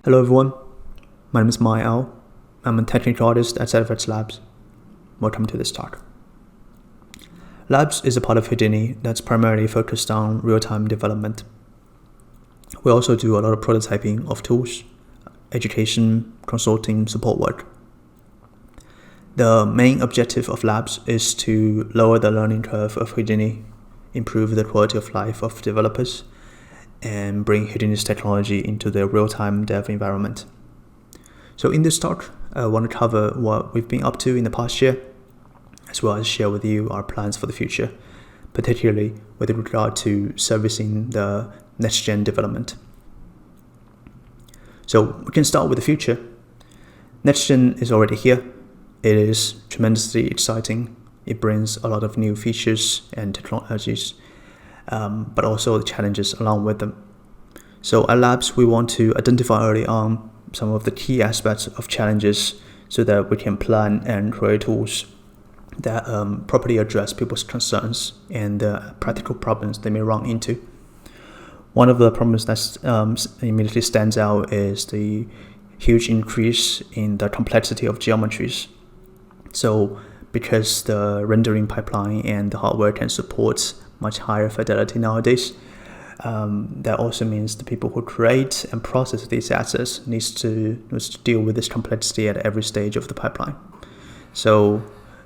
Hello everyone, my name is Mai Ao. I'm a technical artist at SideFX Labs. Welcome to this talk. Labs is a part of Houdini that's primarily focused on real-time development. We also do a lot of prototyping of tools, education, consulting, support work. The main objective of Labs is to lower the learning curve of Houdini, improve the quality of life of developers, and bring Houdini's technology into the real-time dev environment. So in this talk, I want to cover what we've been up to in the past year, as well as share with you our plans for the future, particularly with regard to servicing the next-gen development. So we can start with the future. Next-gen is already here. It is tremendously exciting. It brings a lot of new features and technologies, but also the challenges along with them. So at Labs, we want to identify early on some of the key aspects of challenges so that we can plan and create tools that properly address people's concerns and the practical problems they may run into. One of the problems that immediately stands out is the huge increase in the complexity of geometries. So because the rendering pipeline and the hardware can support much higher fidelity nowadays, that also means the people who create and process these assets needs to deal with this complexity at every stage of the pipeline. So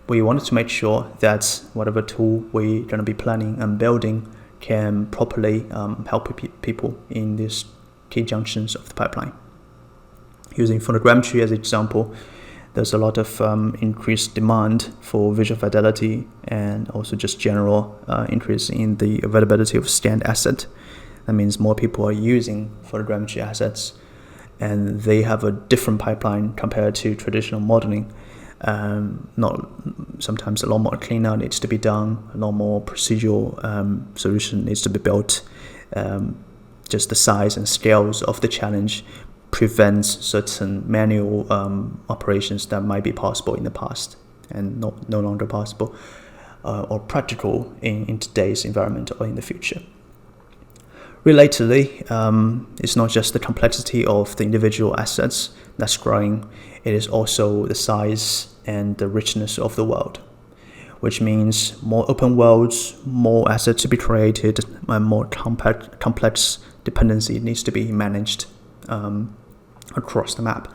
we wanted to make sure that whatever tool we're going to be planning and building can properly help people in these key junctions of the pipeline. Using photogrammetry as an example, there's a lot of increased demand for visual fidelity and also just general increase in the availability of scanned asset. That means more people are using photogrammetry assets, and they have a different pipeline compared to traditional modeling. Sometimes a lot more cleanup needs to be done, a lot more procedural solution needs to be built. Just the size and scales of the challenge prevents certain manual operations that might be possible in the past and no longer possible or practical in today's environment or in the future. Relatedly, it's not just the complexity of the individual assets that's growing, it is also the size and the richness of the world, which means more open worlds, more assets to be created, and more complex dependency needs to be managed across the map.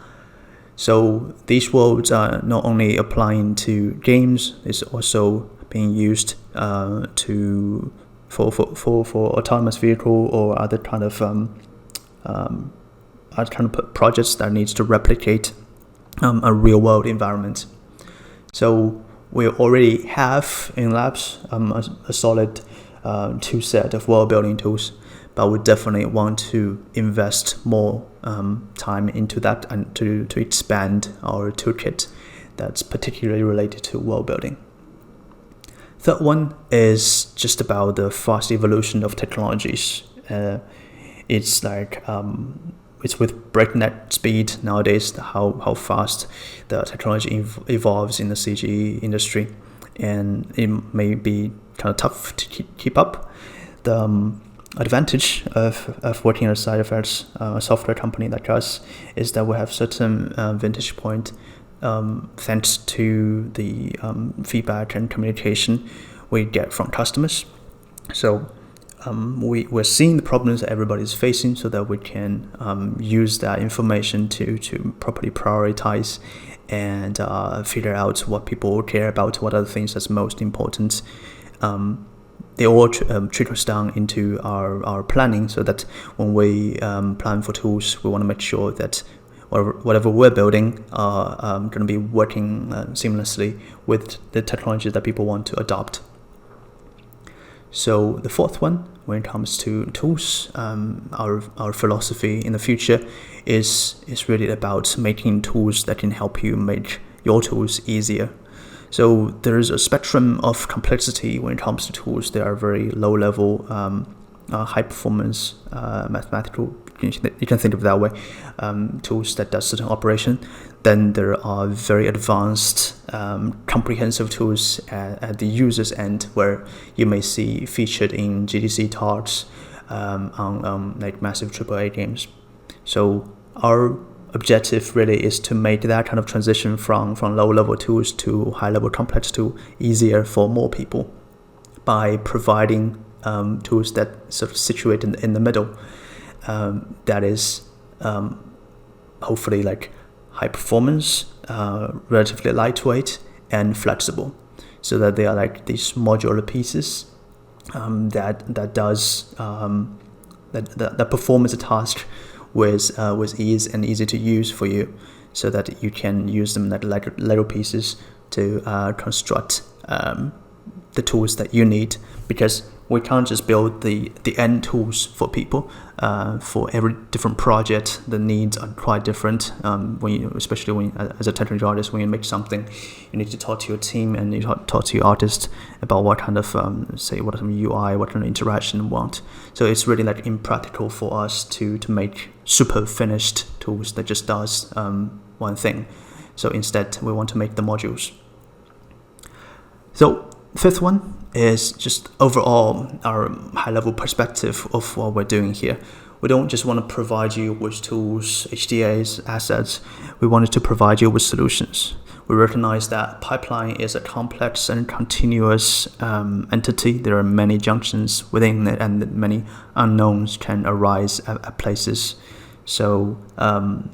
So these worlds are not only applying to games, it's also being used for autonomous vehicle or other kind of projects that needs to replicate a real world environment. So we already have in Labs a solid tool set of world building tools, but we definitely want to invest more time into that and to expand our toolkit that's particularly related to world building. Third one is just about the fast evolution of technologies. It's like it's with breakneck speed nowadays how fast the technology evolves in the CG industry, and it may be kind of tough to keep up. The advantage of working at SideFX, a software company like us, is that we have certain vantage point thanks to the feedback and communication we get from customers. So we're seeing the problems that everybody's facing so that we can use that information to properly prioritize and figure out what people care about, what are the things that's most important. They all trickles down into our planning, so that when we plan for tools, we want to make sure that whatever we're building are going to be working seamlessly with the technology that people want to adopt. So the fourth one, when it comes to tools, our philosophy in the future is really about making tools that can help you make your tools easier. So there is a spectrum of complexity when it comes to tools. There are very low level, high performance mathematical, you can think of it that way, tools that does certain operation. Then there are very advanced, comprehensive tools at the user's end, where you may see featured in GDC talks on like massive AAA games. So our objective really is to make that kind of transition from low-level tools to high-level complex tool easier for more people by providing tools that sort of situate in the middle, that is hopefully like high performance, relatively lightweight, and flexible, so that they are like these modular pieces that perform as a task with ease and easy to use for you, so that you can use them like little pieces to construct the tools that you need, because we can't just build the end tools for people. For every different project, the needs are quite different. Especially when, as a technical artist, when you make something, you need to talk to your team and you talk to your artist about what kind of what kind of UI, what kind of interaction you want. So it's really like impractical for us to make super finished tools that just does one thing. So instead, we want to make the modules. So fifth one is just overall our high-level perspective of what we're doing here. We don't just want to provide you with tools, HDAs, assets. We wanted to provide you with solutions. We recognize that pipeline is a complex and continuous entity. There are many junctions within it, and many unknowns can arise at places. So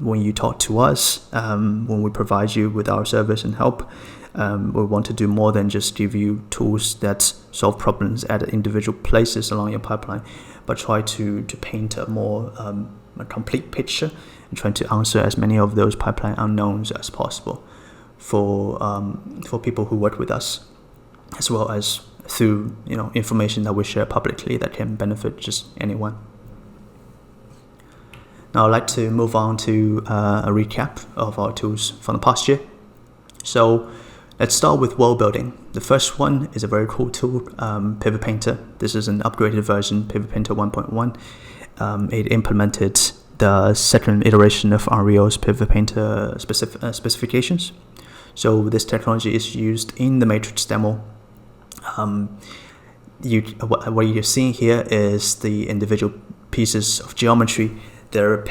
when you talk to us, when we provide you with our service and help, we want to do more than just give you tools that solve problems at individual places along your pipeline, but try to paint a more a complete picture and try to answer as many of those pipeline unknowns as possible for people who work with us, as well as through information that we share publicly that can benefit just anyone. Now I'd like to move on to a recap of our tools from the past year. So let's start with world building. The first one is a very cool tool, Pivot Painter. This is an upgraded version, Pivot Painter 1.1. It implemented the second iteration of Unreal's Pivot Painter specifications. So this technology is used in the Matrix demo. What you're seeing here is the individual pieces of geometry. Their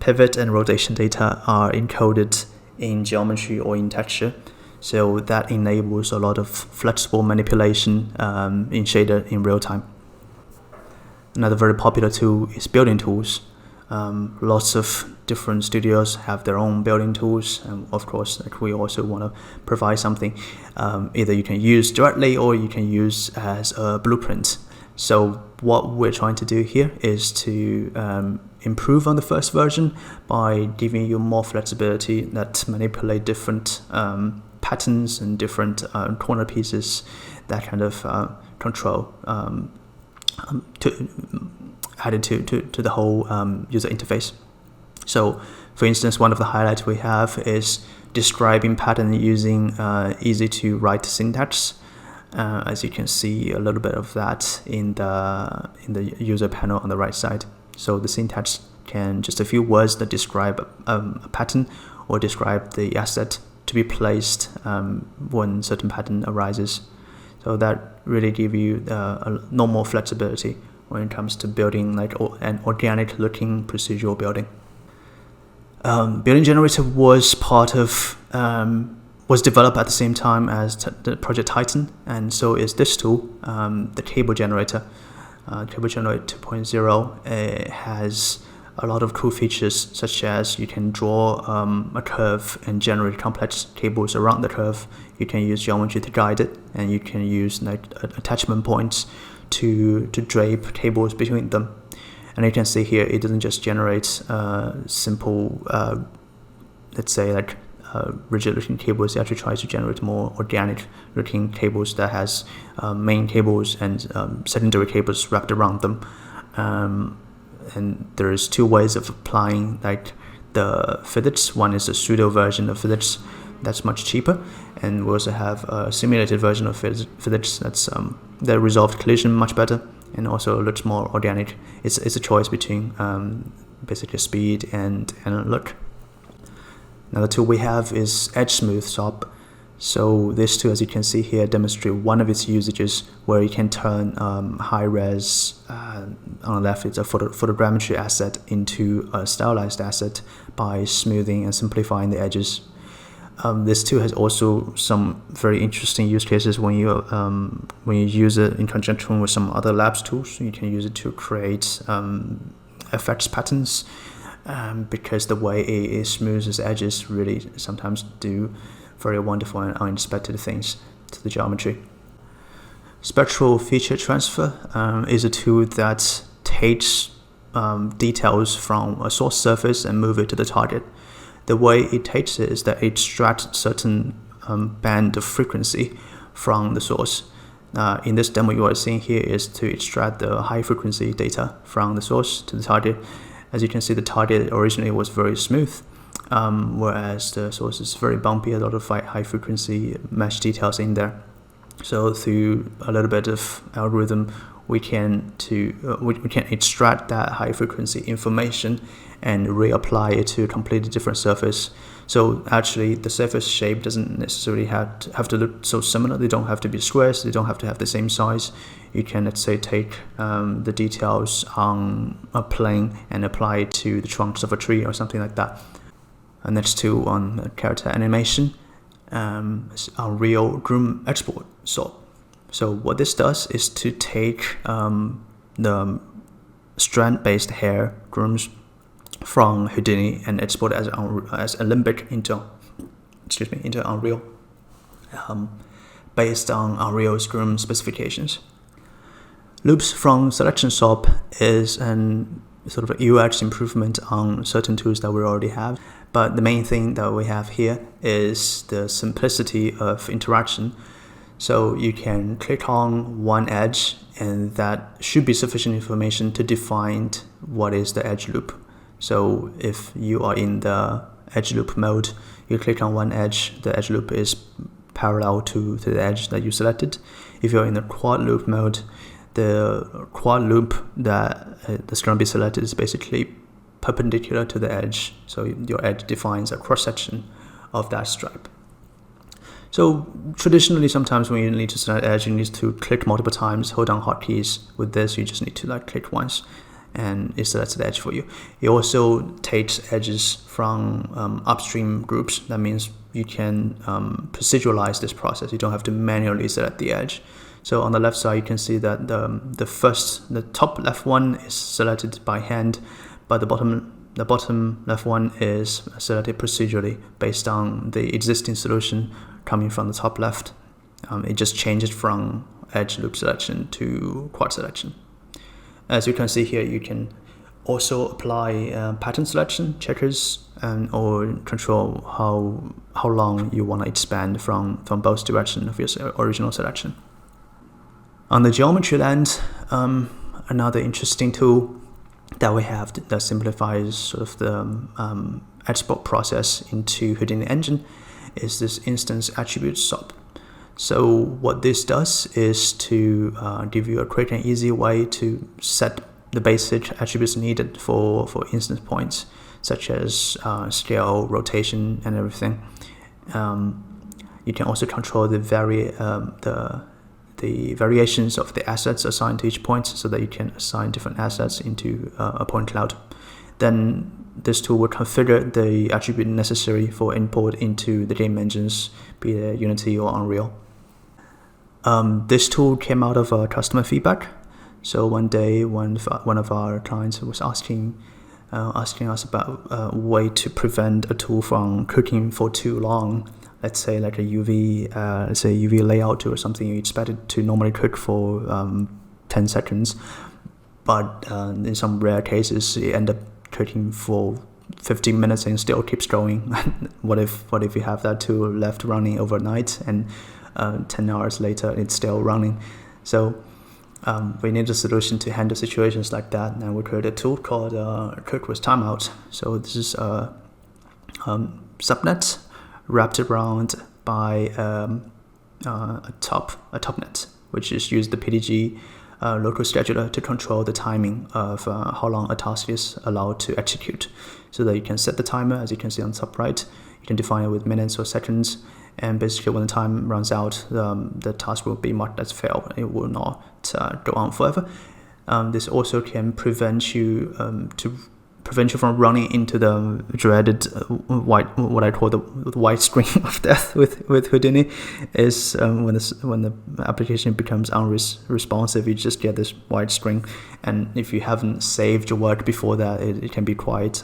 pivot and rotation data are encoded in geometry or in texture. So that enables a lot of flexible manipulation in shader in real time. Another very popular tool is building tools. Lots of different studios have their own building tools, and of course, we also want to provide something either you can use directly or you can use as a blueprint. So what we're trying to do here is to improve on the first version by giving you more flexibility that manipulate different patterns and different corner pieces, that kind of control added to the whole user interface. So for instance, one of the highlights we have is describing pattern using easy to write syntax. As you can see a little bit of that in the user panel on the right side. So the syntax can just a few words that describe a pattern or describe the asset to be placed when certain pattern arises. So that really give you a normal flexibility when it comes to building like an organic looking procedural building. Building Generator was was developed at the same time as the Project Titan, and so is this tool, the Cable Generator. Cable Generator 2.0 has a lot of cool features, such as you can draw a curve and generate complex cables around the curve. You can use geometry to guide it, and you can use attachment points to drape cables between them. And you can see here, it doesn't just generate simple, let's say like rigid looking cables. It actually tries to generate more organic looking cables that has main cables and secondary cables wrapped around them. And there's two ways of applying like the fillets. One is a pseudo version of fillets that's much cheaper, and we also have a simulated version of fillets that resolved collision much better and also looks more organic. It's a choice between basically speed and look. Another tool we have is Edge Smooth Swap. So this tool, as you can see here, demonstrates one of its usages where you can turn high-res, on the left it's a photogrammetry asset, into a stylized asset by smoothing and simplifying the edges. This tool has also some very interesting use cases when you use it in conjunction with some other labs tools. You can use it to create effects patterns, because the way it smooths its edges really sometimes do very wonderful and unexpected things to the geometry. Spectral feature transfer is a tool that takes details from a source surface and move it to the target. The way it takes it is that it extracts certain band of frequency from the source. In this demo you are seeing here is to extract the high frequency data from the source to the target. As you can see, the target originally was very smooth, whereas the source is very bumpy, a lot of high frequency mesh details in there. So through a little bit of algorithm, we can extract that high frequency information and reapply it to a completely different surface. So actually the surface shape doesn't necessarily have to look so similar. They don't have to be squares, they don't have to have the same size. You can, let's say, take the details on a plane and apply it to the trunks of a tree or something like that. And next tool on character animation is Unreal Groom Export Sort. So what this does is to take the strand-based hair grooms from Houdini and export it as a limbic into Unreal, based on Unreal's groom specifications. Loops from selection SOP is an sort of a UX improvement on certain tools that we already have. But the main thing that we have here is the simplicity of interaction. So you can click on one edge, and that should be sufficient information to define what is the edge loop. So if you are in the edge loop mode, you click on one edge, the edge loop is parallel to the edge that you selected. If you're in the quad loop mode, the quad loop that's going to be selected is basically perpendicular to the edge. So your edge defines a cross-section of that stripe. So traditionally, sometimes when you need to select edge, you need to click multiple times, hold down hotkeys. With this, you just need to click once, and it selects the edge for you. It also takes edges from upstream groups. That means you can proceduralize this process. You don't have to manually select the edge. So on the left side, you can see that the top left one is selected by hand, but the bottom left one is selected procedurally based on the existing solution coming from the top left. It just changes from edge loop selection to quad selection. As you can see here, you can also apply pattern selection, checkers, or control how long you want to expand from both directions of your original selection. On the geometry land, another interesting tool that we have that simplifies sort of the export process into Houdini engine is this instance attribute SOP. So what this does is to give you a quick and easy way to set the basic attributes needed for instance points, such as scale, rotation, and everything. You can also control the variations of the assets assigned to each point, so that you can assign different assets into a point cloud. Then this tool will configure the attribute necessary for import into the game engines, be it Unity or Unreal. This tool came out of customer feedback. So one day, one of our clients was asking us about a way to prevent a tool from cooking for too long. Let's say like a UV layout or something you expect it to normally cook for 10 seconds, but in some rare cases it end up cooking for 15 minutes and still keeps going. What if you have that tool left running overnight and 10 hours later it's still running? So we need a solution to handle situations like that, and we created a tool called Cook with TIMEOUT. So this is a subnet wrapped around by a topnet, which is use the PDG local scheduler to control the timing of how long a task is allowed to execute, so that you can set the timer. As you can see on the top right, you can define it with minutes or seconds, and basically when the time runs out, the task will be marked as failed. It will not go on forever. This also can prevent you from running into the dreaded what I call the white screen of death with Houdini. Is when the application becomes unresponsive, you just get this white screen, and if you haven't saved your work before that, it can be quite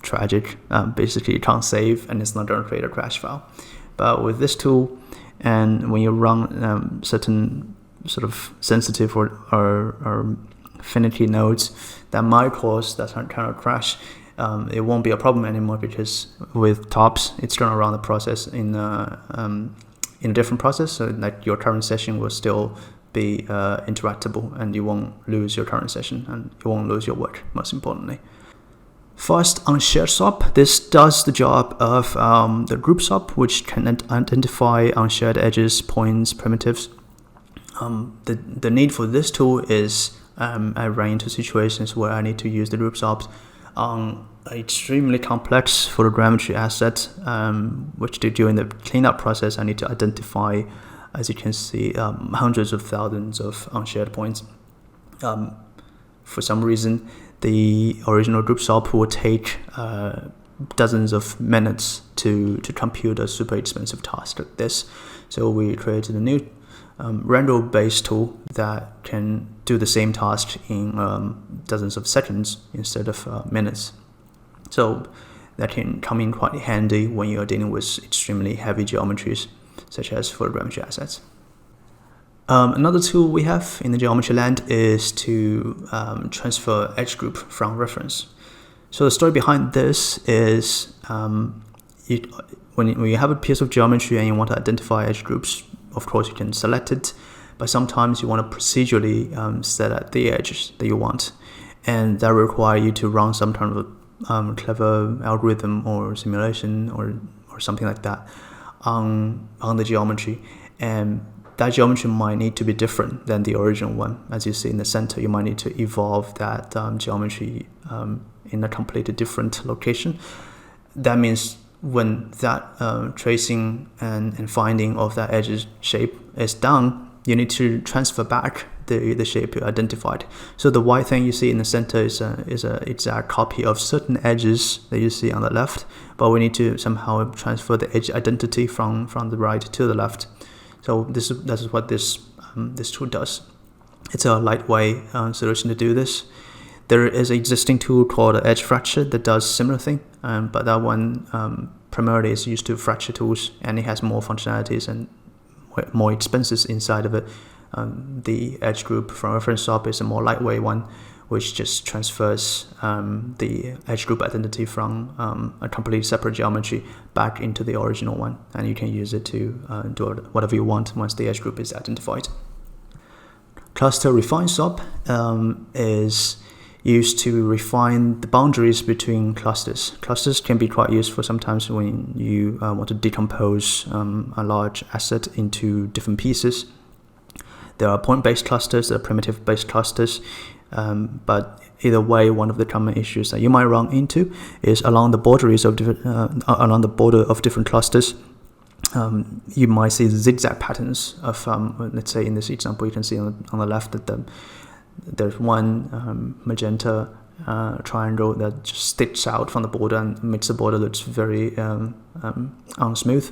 tragic. Basically, you can't save, and it's not going to create a crash file. But with this tool, and when you run certain sort of sensitive or finicky nodes that might cause that kind of crash, it won't be a problem anymore, because with TOPS, it's going to run the process in a different process, so like your current session will still be interactable, and you won't lose your current session, and you won't lose your work, most importantly. First, unshared SOP. This does the job of the group SOP, which can identify unshared edges, points, primitives. The need for this tool is I ran into situations where I need to use the group SOPs on an extremely complex photogrammetry asset, which during the cleanup process I need to identify, as you can see, hundreds of thousands of unshared points. For some reason, the original group SOP will take dozens of minutes to compute a super expensive task like this. So we created a new render-based tool that can do the same task in dozens of seconds instead of minutes. So that can come in quite handy when you're dealing with extremely heavy geometries, such as photogrammetry assets. Another tool we have in the geometry land is to transfer edge group from reference. So the story behind this is when you have a piece of geometry and you want to identify edge groups, of course you can select it, but sometimes you want to procedurally set at the edges that you want, and that requires you to run some kind of clever algorithm or simulation or something like that on the geometry, and that geometry might need to be different than the original one. As you see in the center, you might need to evolve that geometry in a completely different location. That means when that tracing and finding of that edge shape is done, you need to transfer back the shape you identified. So the white thing you see in the center is a exact copy of certain edges that you see on the left, but we need to somehow transfer the edge identity from the right to the left. So this is what this tool does. It's a lightweight solution to do this. There is an existing tool called Edge Fracture that does similar thing, but that one primarily is used to fracture tools, and it has more functionalities and more expenses inside of it. The edge group from reference SOP is a more lightweight one, which just transfers the edge group identity from a completely separate geometry back into the original one, and you can use it to do whatever you want once the edge group is identified. Cluster refine SOP is used to refine the boundaries between clusters. Clusters can be quite useful sometimes when you want to decompose a large asset into different pieces. There are point-based clusters, there are primitive-based clusters, but either way, one of the common issues that you might run into is along the border of different clusters. You might see zigzag patterns of, let's say in this example, you can see on the left that there's one magenta triangle that just sticks out from the border and makes the border look very unsmooth.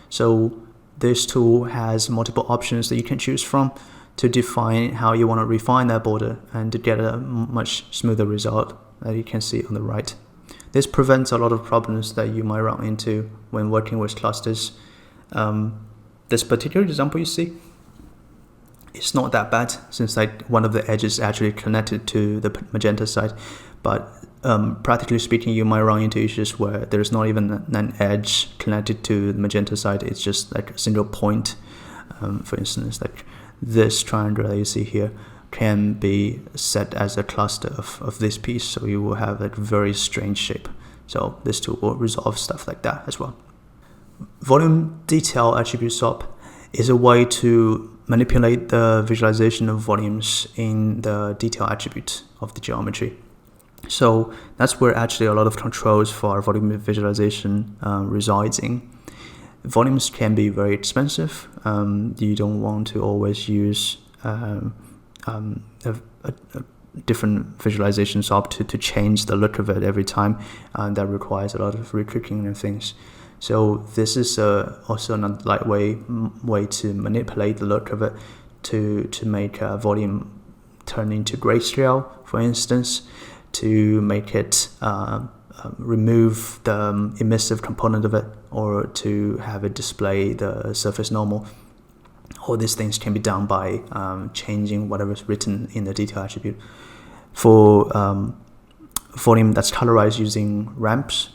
So this tool has multiple options that you can choose from to define how you want to refine that border and to get a much smoother result that you can see on the right. This prevents a lot of problems that you might run into when working with clusters. This particular example you see, it's not that bad since like one of the edges actually connected to the magenta side, but practically speaking, you might run into issues where there's not even an edge connected to the magenta side. It's just like a single point. For instance, like this triangle that you see here can be set as a cluster of this piece, so you will have a very strange shape. So this tool will resolve stuff like that as well. Volume detail attribute SOP is a way to manipulate the visualization of volumes in the detail attribute of the geometry. So that's where actually a lot of controls for volume visualization resides in. volumes can be very expensive. You don't want to always use a different visualization software to change the look of it every time. That requires a lot of retricking and things. So this is also another lightweight way to manipulate the look of it to make volume turn into grayscale, for instance, to make it remove the emissive component of it, or to have it display the surface normal. All these things can be done by changing whatever's written in the detail attribute. For volume that's colorized using ramps,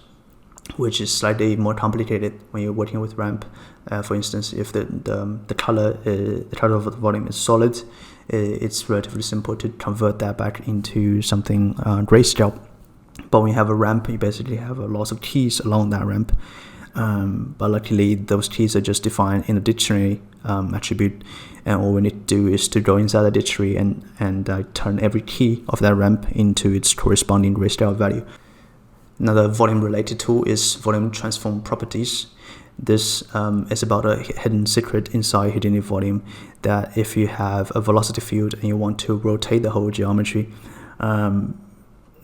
which is slightly more complicated when you're working with ramp. For instance, if the color of the volume is solid, it's relatively simple to convert that back into something grayscale. But when you have a ramp, you basically have a lot of keys along that ramp. But luckily, those keys are just defined in the dictionary attribute, and all we need to do is to go inside the dictionary and turn every key of that ramp into its corresponding grayscale value. Another volume-related tool is volume transform properties. This is about a hidden secret inside Houdini volume, that if you have a velocity field and you want to rotate the whole geometry,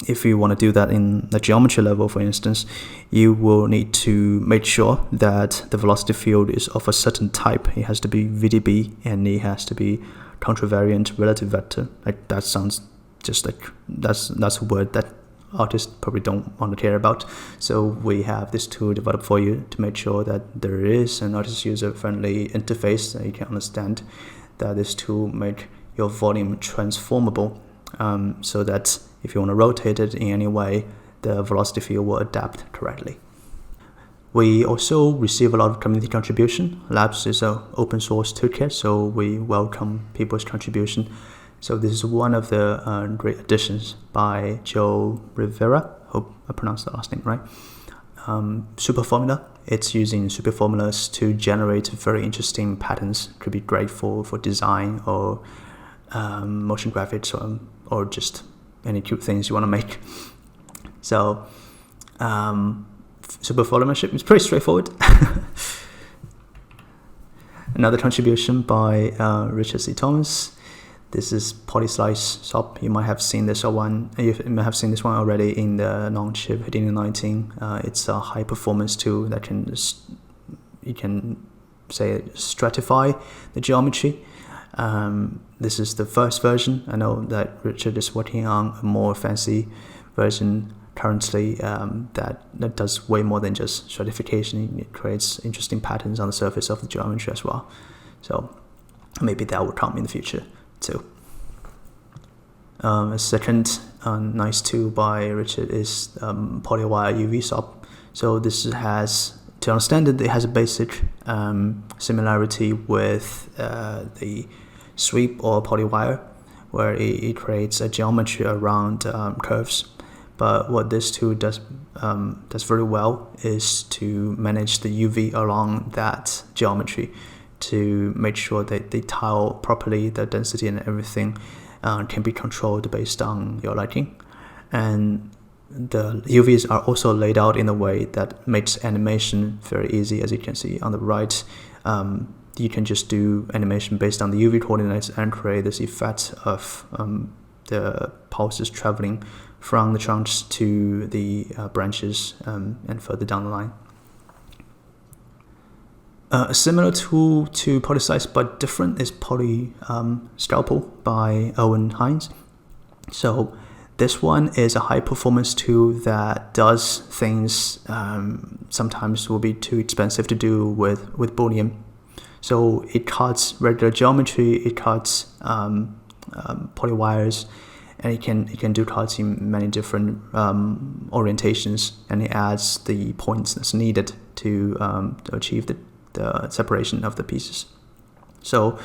if you want to do that in the geometry level, for instance, you will need to make sure that the velocity field is of a certain type. It has to be VDB, and it has to be contravariant relative vector. Like, that sounds just like that's a word that artists probably don't want to care about. So we have this tool developed for you to make sure that there is an artist user-friendly interface that you can understand, that this tool make your volume transformable, so that if you want to rotate it in any way, the velocity field will adapt correctly. We also receive a lot of community contribution. Labs is an open source toolkit, so we welcome people's contribution. So this is one of the great additions by Joe Rivera. Hope I pronounced the last name right. SUPERFORMULA. It's using SUPERFORMULAs to generate very interesting patterns. Could be great for design or motion graphics, or just any cute things you want to make. So SUPERFORMULA is pretty straightforward. Another contribution by Richard C. Thomas. This is polyslice SOP. You might have seen this one. You may have seen this one already in the non-chip Houdini 19. It's a high performance tool that you can say stratify the geometry. This is the first version. I know that Richard is working on a more fancy version currently that does way more than just stratification. It creates interesting patterns on the surface of the geometry as well. So maybe that will come in the future too. A second nice tool by Richard is polywire UV SOP. So this has, to understand it, it has a basic similarity with the sweep or polywire, where it creates a geometry around curves. But what this tool does very well is to manage the UV along that geometry, to make sure that they tile properly, the density and everything can be controlled based on your liking. And the UVs are also laid out in a way that makes animation very easy. As you can see on the right, you can just do animation based on the UV coordinates and create this effect of the pulses traveling from the trunks to the branches and further down the line. A similar tool to polyslice but different is SCALPEL by Owen Hines. So this one is a high performance tool that does things sometimes will be too expensive to do with Boolean. So it cuts regular geometry, it cuts polywires, and it can do cuts in many different orientations, and it adds the points that's needed to achieve the separation of the pieces. So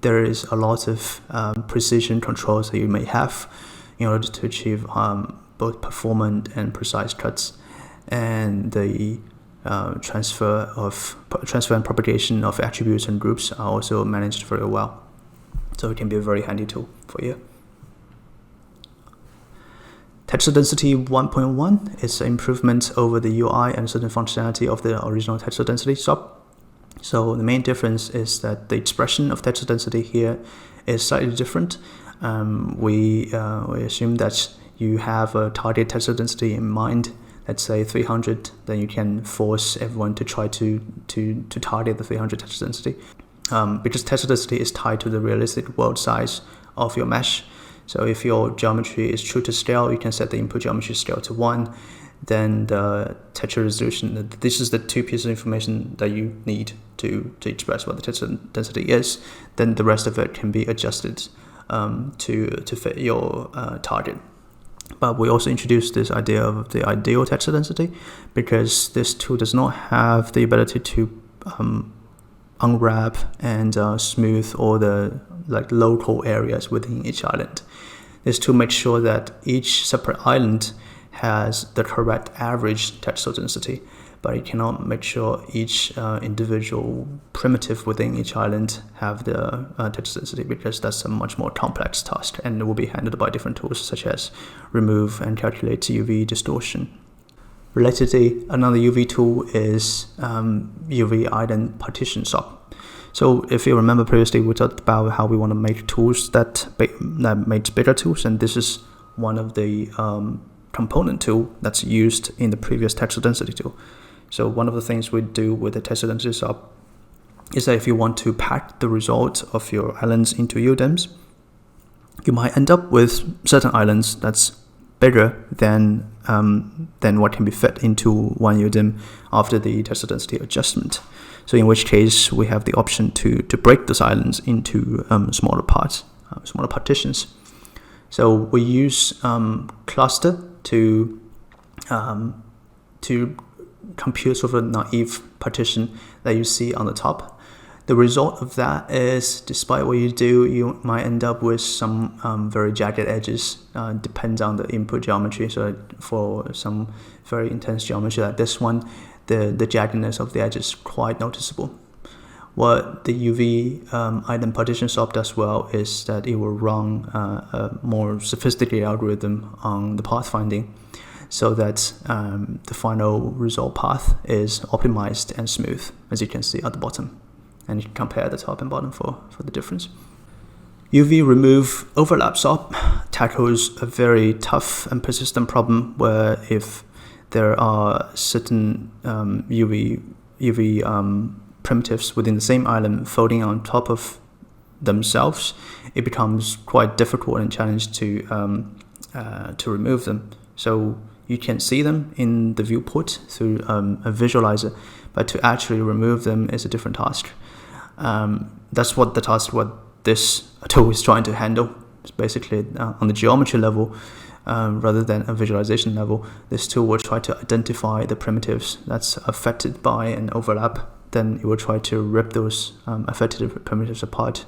there is a lot of precision controls that you may have in order to achieve both performant and precise cuts, and the transfer and propagation of attributes and groups are also managed very well. So it can be a very handy tool for you. Texel density 1.1 is an improvement over the UI and certain functionality of the original texel density SOP. So the main difference is that the expression of texture density here is slightly different. We assume that you have a target texture density in mind. Let's say 300, then you can force everyone to try to target the 300 texture density. Because texture density is tied to the realistic world size of your mesh. So if your geometry is true to scale, you can set the input geometry scale to 1. Then the texture resolution, this is the two pieces of information that you need to express what the texture density is. Then the rest of it can be adjusted to fit your target. But we also introduced this idea of the ideal texture density, because this tool does not have the ability to unwrap and smooth all the local areas within each island. This tool makes sure that each separate island has the correct average texture density, but it cannot make sure each individual primitive within each island have the texture density, because that's a much more complex task and it will be handled by different tools such as remove and calculate UV distortion. Relatedly, another UV tool is UV island partition SOP. So if you remember previously, we talked about how we want to make tools that makes bigger tools, and this is one of the component tool that's used in the previous texture density tool. So one of the things we do with the texture density SOP is that if you want to pack the result of your islands into UDIMs, you might end up with certain islands that's bigger than what can be fit into one UDIM after the texture density adjustment. So in which case we have the option to break those islands into smaller parts, smaller partitions. So we use cluster to compute sort of a naive partition that you see on the top. The result of that is, despite what you do, you might end up with some very jagged edges. Depends on the input geometry. So for some very intense geometry like this one, the jaggedness of the edge is quite noticeable. What the UV island partition SOP does well is that it will run a more sophisticated algorithm on the pathfinding, so that the final result path is optimized and smooth, as you can see at the bottom. And you can compare the top and bottom for the difference. UV remove overlap SOP tackles a very tough and persistent problem where if there are certain UV primitives within the same island folding on top of themselves, it becomes quite difficult and challenging to remove them. So you can see them in the viewport through a visualizer, but to actually remove them is a different task. That's what the task what this tool is trying to handle. It's basically on the geometry level, rather than a visualization level. This tool will try to identify the primitives that's affected by an overlap. Then it will try to rip those affected primitives apart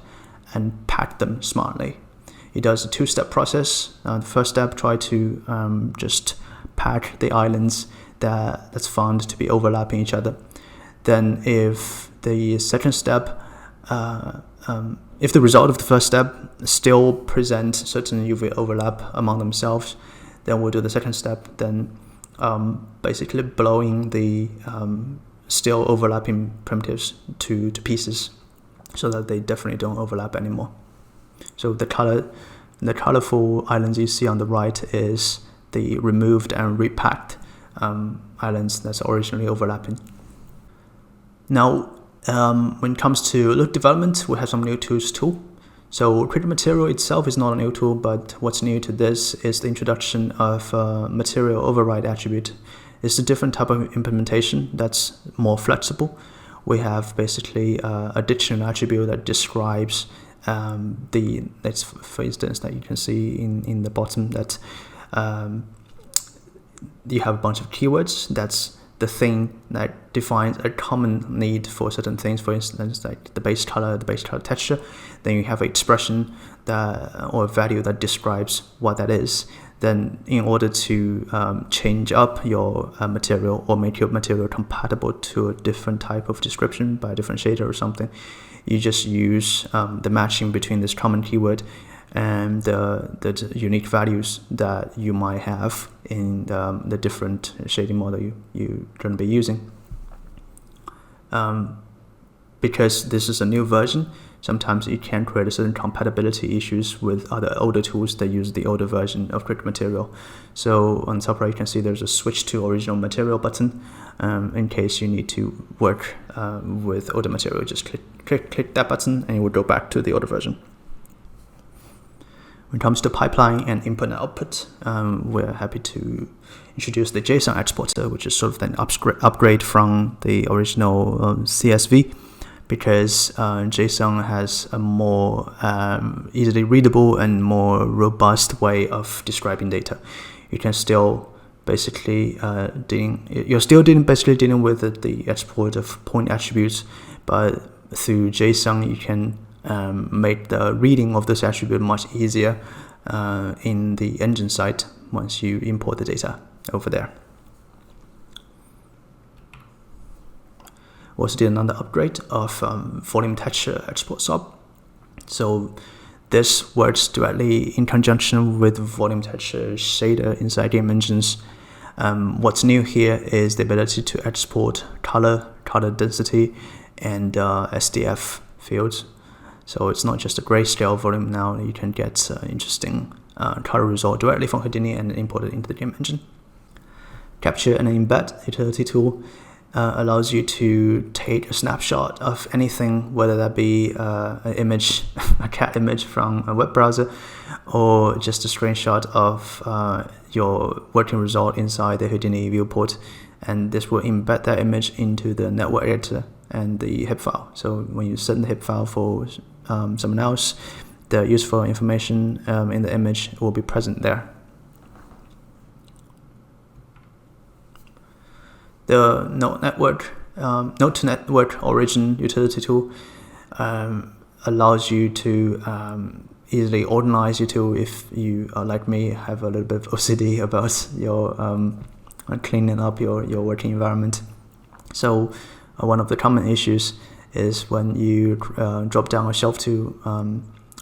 and pack them smartly. It does a two-step process. The first step, try to just pack the islands that's found to be overlapping each other. Then if the second step, if the result of the first step still present certain UV overlap among themselves, then we'll do the second step, then basically blowing the still overlapping primitives to pieces so that they definitely don't overlap anymore. So the colorful islands you see on the right is the removed and repacked islands that's originally overlapping. Now, when it comes to look development, we have some new tools too. So creative material itself is not a new tool, but what's new to this is the introduction of material override attribute. It's a different type of implementation that's more flexible. We have basically a dictionary attribute that describes that's for instance that you can see in the bottom that you have a bunch of keywords. That's the thing that defines a common need for certain things. For instance, like the base color texture. Then you have an expression or a value that describes what that is. Then in order to change up your material or make your material compatible to a different type of description by a different shader or something, you just use the matching between this common keyword and the unique values that you might have in the different shading model you're going to be using. because this is a new version, sometimes it can create certain compatibility issues with other older tools that use the older version of Quick Material. So on the top right, you can see there's a switch to original material button. In case you need to work with older material, just click that button and it will go back to the older version. When it comes to pipeline and input and output, we're happy to introduce the JSON exporter, which is sort of an upgrade from the original CSV, because JSON has a more easily readable and more robust way of describing data. You can still basically you're still dealing with the export of point attributes, but through JSON you can make the reading of this attribute much easier in the engine side once you import the data over there. Also did another upgrade of volume texture export sub. So this works directly in conjunction with volume texture shader inside game engines. What's new here is the ability to export color density, and SDF fields. So it's not just a grayscale volume now, you can get interesting color result directly from Houdini and import it into the game engine. Capture and embed utility tool allows you to take a snapshot of anything, whether that be an image, a cat image from a web browser, or just a screenshot of your working result inside the Houdini viewport, and this will embed that image into the network editor and the HIP file. So when you send the HIP file for someone else, the useful information in the image will be present there. The Node to Network Origin utility tool allows you to easily organize your tool if you, like me, have a little bit of OCD about your cleaning up your working environment. So one of the common issues is when you drop down a shelf tool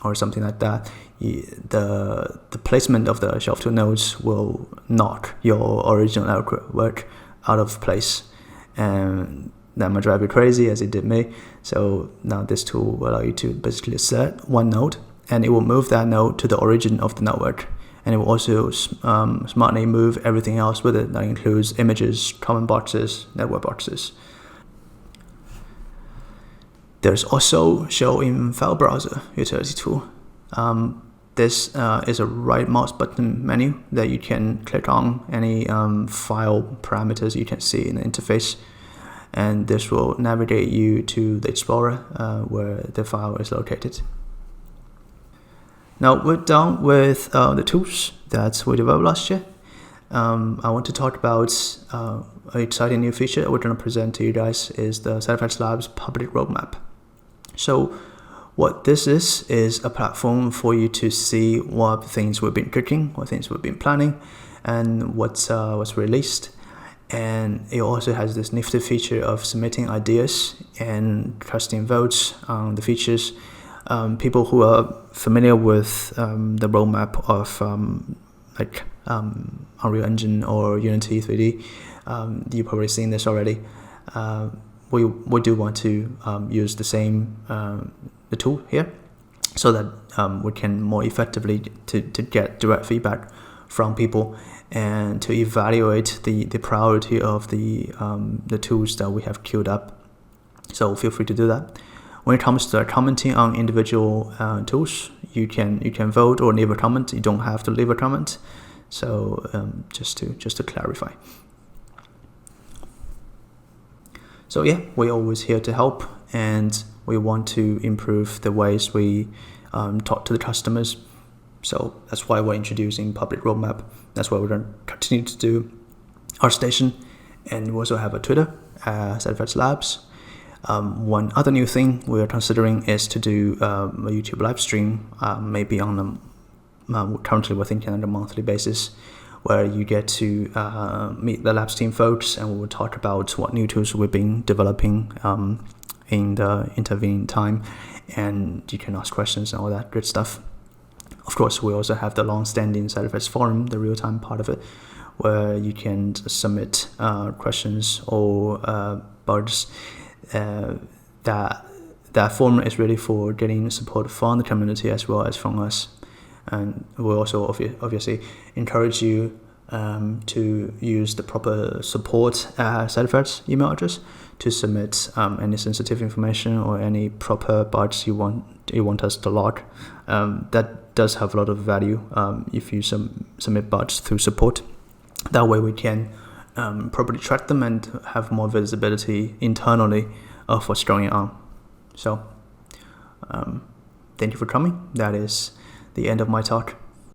or something like that, the placement of the shelf tool nodes will knock your original work out of place, and that might drive you crazy, as it did me. So now this tool will allow you to basically set one node, and it will move that node to the origin of the network, and it will also smartly move everything else with it. That includes images, comment boxes, network boxes. There's also Show in File Browser utility tool. This is a right mouse button menu that you can click on any file parameters you can see in the interface, and this will navigate you to the Explorer where the file is located. Now we're done with the tools that we developed last year. I want to talk about an exciting new feature we're going to present to you guys is the SideFX Labs public roadmap. So what this is a platform for you to see what things we've been cooking, what things we've been planning, and what's released. And it also has this nifty feature of submitting ideas and casting votes on the features. People who are familiar with the roadmap of Unreal Engine or Unity 3D, you've probably seen this already. We do want to use the same the tool here, so that we can more effectively to get direct feedback from people and to evaluate the priority of the tools that we have queued up. So feel free to do that. When it comes to commenting on individual tools, you can vote or leave a comment. You don't have to leave a comment. So just to clarify. So yeah, we're always here to help, and we want to improve the ways we talk to the customers. So that's why we're introducing public roadmap. That's why we're going to continue to do our station, and we also have a Twitter, SideFX Labs. One other new thing we're considering is to do a YouTube live stream, maybe on currently we're thinking on a monthly basis, where you get to meet the Labs team folks, and we will talk about what new tools we've been developing in the intervening time, and you can ask questions and all that good stuff. Of course, we also have the long-standing SideFX forum, the real-time part of it, where you can submit questions or bugs that that forum is really for getting support from the community as well as from us. And we'll also obviously encourage you to use the proper support SideFX email address to submit any sensitive information or any proper bugs you want us to log. That does have a lot of value if you submit bugs through support. That way we can properly track them and have more visibility internally of what's going on. So thank you for coming. That is the end of my talk.